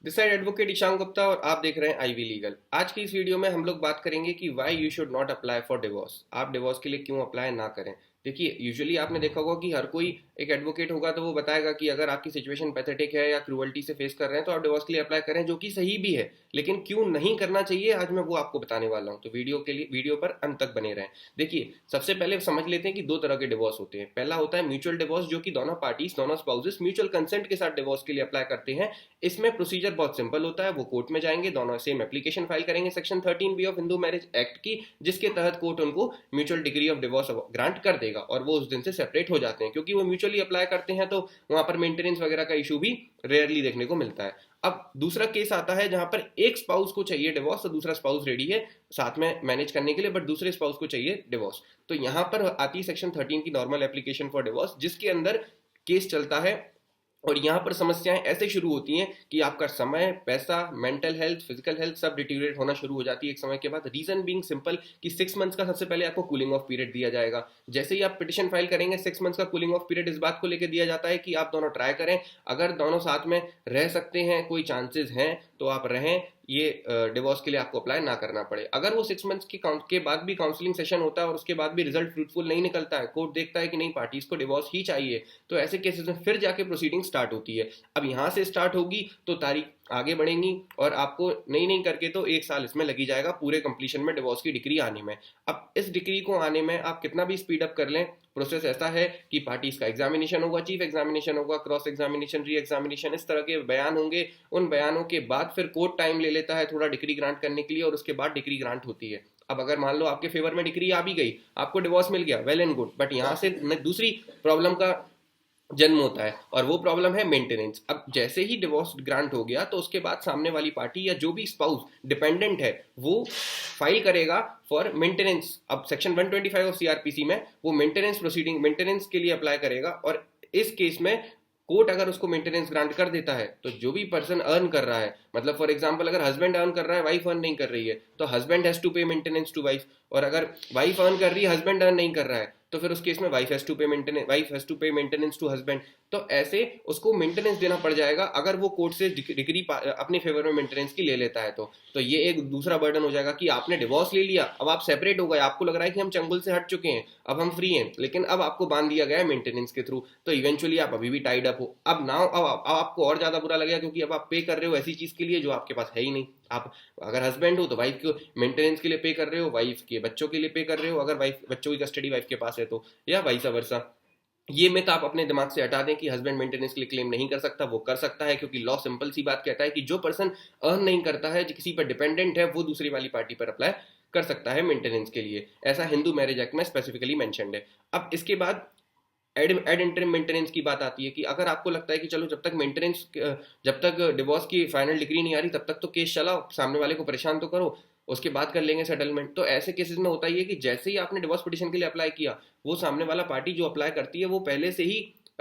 This side advocate Ishaan Gupta और आप देख रहे हैं आईवी लीगल। आज की इस वीडियो में हम लोग बात करेंगे कि why you should not apply for divorce. आप डिवोर्स के लिए क्यों अप्लाई ना करें। देखिए, यूजुअली आपने देखा होगा कि हर कोई एक एडवोकेट होगा तो वो बताएगा कि अगर आपकी सिचुएशन पैथेटिक है या क्रूअल्टी से फेस कर रहे हैं तो आप डिवोर्स के लिए अप्लाई करें, जो कि सही भी है। लेकिन क्यों नहीं करना चाहिए, आज मैं वो आपको बताने वाला हूँ, तो वीडियो पर अंत तक बने रहें। देखिए, सबसे पहले समझ लेते हैं कि दो तरह के डिवोर्स होते हैं। पहला होता है म्यूचुअल डिवोर्स, जो कि दोनों पार्टीज, दोनों स्पाउसेस म्यूचुअल कंसेंट के साथ डिवोर्स के लिए अप्लाई करते हैं। इसमें प्रोसीजर बहुत सिंपल होता है। वो कोर्ट में जाएंगे, दोनों सेम एप्लीकेशन फाइल करेंगे section 13B of Hindu marriage act की, जिसके तहत कोर्ट उनको mutual degree of divorce grant कर देगा और वो उस दिन से सेपरेट हो जाते हैं। क्योंकि वो म्यूचुअली अप्लाई करते हैं तो वहां पर मेंटेनेंस वगैरह का इशू भी रेयरली देखने को मिलता है। अब दूसरा केस आता है जहां पर एक स्पाउस को चाहिए डिवोर्स और दूसरा स्पाउस रेडी है साथ में मैनेज करने के लिए, बट दूसरे स्पाउस को चाहिए डिवोर्स। तो यहां पर आती है सेक्शन 13 की नॉर्मल एप्लीकेशन फॉर डिवोर्स, जिसके अंदर केस चलता है। और यहाँ पर समस्याएं ऐसे शुरू होती हैं कि आपका समय, पैसा, मेंटल हेल्थ, फिजिकल हेल्थ सब डिटीरियरेट होना शुरू हो जाती है एक समय के बाद। रीजन बीइंग सिंपल कि 6 मंथ्स का सबसे पहले आपको कूलिंग ऑफ पीरियड दिया जाएगा। जैसे ही आप पिटिशन फाइल करेंगे, 6 मंथ्स का कूलिंग ऑफ पीरियड इस बात को लेकर दिया जाता है कि आप दोनों ट्राई करें। अगर दोनों साथ में रह सकते हैं, कोई चांसेस हैं, तो आप रहें। ये डिवोर्स के लिए आपको अप्लाई ना करना पड़े। अगर वो 6 मंथ्स के बाद भी काउंसलिंग सेशन होता है और उसके बाद भी रिजल्ट फ्रूटफुल नहीं निकलता है, कोर्ट देखता है कि नहीं, पार्टीज को डिवोर्स ही चाहिए, तो ऐसे केसेस में फिर जाके प्रोसीडिंग स्टार्ट होती है। अब यहाँ से स्टार्ट होगी तो तारीख आगे बढ़ेंगी और आपको नहीं नहीं करके तो 1 साल इसमें लगी जाएगा पूरे कंप्लीशन में डिवोर्स की डिग्री आने में। अब इस डिग्री को आने में आप कितना भी स्पीड अप कर लें, प्रोसेस ऐसा है कि पार्टीज का एग्जामिनेशन होगा, चीफ एग्जामिनेशन होगा, क्रॉस एग्जामिनेशन, री एग्जामिनेशन, इस तरह के बयान होंगे। उन बयानों के बाद फिर कोर्ट टाइम ले लेता है थोड़ा डिग्री ग्रांट करने के लिए और उसके बाद डिग्री ग्रांट होती है। अब अगर मान लो आपके फेवर में डिग्री आ भी गई, आपको डिवोर्स मिल गया, वेल एंड गुड, बट यहाँ से दूसरी प्रॉब्लम का जन्म होता है और वो प्रॉब्लम है मेंटेनेंस। अब जैसे ही डिवोर्स ग्रांट हो गया तो उसके बाद सामने वाली पार्टी या जो भी स्पाउस डिपेंडेंट है वो फाइल करेगा फॉर मेंटेनेंस। अब सेक्शन 125 ऑफ सीआरपीसी में वो मेंटेनेंस प्रोसीडिंग, मेंटेनेंस के लिए अप्लाई करेगा। और इस केस में कोर्ट अगर उसको मेंटेनेंस ग्रांट कर देता है तो जो भी पर्सन अर्न कर रहा है, मतलब फॉर एग्जांपल अगर हस्बैंड अर्न कर रहा है, वाइफ अर्न नहीं कर रही है, तो हस्बैंड हैज टू पे मेंटेनेंस टू वाइफ। और अगर वाइफ अर्न कर रही है, हस्बैंड अर्न नहीं कर रहा है, तो फिर उस केस में वाइफ हैज टू पे मेंटेनेंस टू हस्बैंड। तो ऐसे उसको मेंटेनेंस देना पड़ जाएगा अगर वो कोर्ट से डिग्री अपने फेवर में मेंटेनेंस की ले लेता है। तो ये एक दूसरा बर्डन हो जाएगा कि आपने डिवोर्स ले लिया, अब आप सेपरेट हो गए, आपको लग रहा है कि हम चंगुल से हट चुके हैं, अब हम फ्री हैं, लेकिन अब आपको बांध दिया गया है मेंटेनेंस के थ्रू, तो इवेंचुअली आप अभी भी टाइड अप हो। अब नाउ अब आपको और ज्यादा बुरा लगेगा क्योंकि अब आप पे कर रहे हो ऐसी चीज के लिए जो आपके पास है ही नहीं। आप अगर हस्बैंड हो तो वाइफ को मेंटेनेंस के लिए पे कर रहे हो, वाइफ के बच्चों के लिए पे कर रहे हो, अगर वाइफ बच्चों की कस्टडी वाइफ के पास है तो, या वाइस वर्सा। ये मिथ आप अपने दिमाग से हटा दें कि हस्बैंड मेंटेनेंस के लिए क्लेम नहीं कर सकता। वो कर सकता है क्योंकि लॉ सिंपल सी बात कहता है कि जो पर्सन अर्न नहीं करता है, जो किसी पर डिपेंडेंट है, वो दूसरी वाली पार्टी पर अप्लाई कर सकता है मेंटेनेंस के लिए। ऐसा हिंदू मैरिज एक्ट में स्पेसिफिकली मेंशन्ड है। अब इसके बाद एड इंटरिम मेंटेनेंस की बात आती है कि अगर आपको लगता है कि चलो जब तक डिवोर्स की फाइनल डिग्री नहीं आ रही तब तक तो केस चलाओ, सामने वाले को परेशान तो करो, उसके बाद कर लेंगे सेटलमेंट। तो ऐसे केसेस में होता है कि जैसे ही आपने डिवोर्स पिटिशन के लिए अप्लाई किया, वो सामने वाला पार्टी जो अप्लाई करती है वो पहले से ही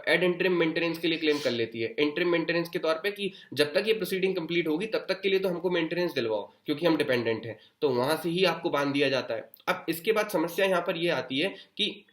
एड इंटरिम मेंटेनेंस के लिए क्लेम कर लेती है, इंटरिम मेंटेनेंस के तौर पे कि जब तक ये प्रोसीडिंग कंप्लीट होगी तब तक के लिए तो हमको मेंटेनेंस दिलवाओ क्योंकि हम डिपेंडेंट हैं। तो वहां से ही आपको बांध दिया जाता है। अब इसके बाद समस्या यहाँ पर ये आती है कि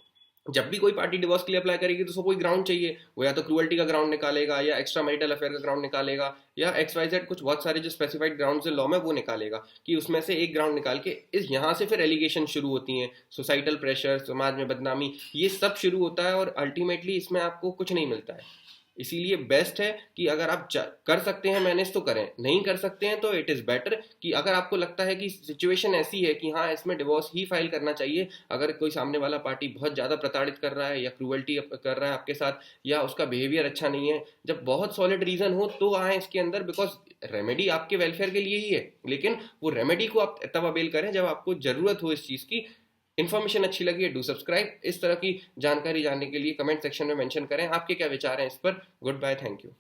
जब भी कोई पार्टी डिवोर्स के लिए अप्लाई करेगी तो उसको कोई ग्राउंड चाहिए। वो या तो क्रूअल्टी का ग्राउंड निकालेगा, या एक्स्ट्रा मैरिटल अफेयर का ग्राउंड निकालेगा, या XYZ कुछ बहुत सारे जो स्पेसिफाइड ग्राउंड्स लॉ में वो निकालेगा कि उसमें से एक ग्राउंड निकाल के इस यहाँ से फिर एलिगेशन शुरू होती हैं, सोसाइटल प्रेशर, समाज में बदनामी, ये सब शुरू होता है और अल्टीमेटली इसमें आपको कुछ नहीं मिलता है। इसीलिए बेस्ट है कि अगर आप कर सकते हैं मैनेज तो करें, नहीं कर सकते हैं तो इट इज़ बेटर कि अगर आपको लगता है कि सिचुएशन ऐसी है कि हाँ इसमें डिवोर्स ही फाइल करना चाहिए, अगर कोई सामने वाला पार्टी बहुत ज़्यादा प्रताड़ित कर रहा है या क्रूअल्टी कर रहा है आपके साथ, या उसका बिहेवियर अच्छा नहीं है, जब बहुत सॉलिड रीज़न हो तो आए इसके अंदर, बिकॉज रेमेडी आपके वेलफेयर के लिए ही है। लेकिन वो रेमेडी को आप तब अवेल करें जब आपको ज़रूरत हो इस चीज़ की। इन्फॉर्मेशन अच्छी लगी है, डू सब्सक्राइब। इस तरह की जानकारी जानने के लिए कमेंट सेक्शन में मेंशन करें आपके क्या विचार हैं इस पर। Goodbye, thank you.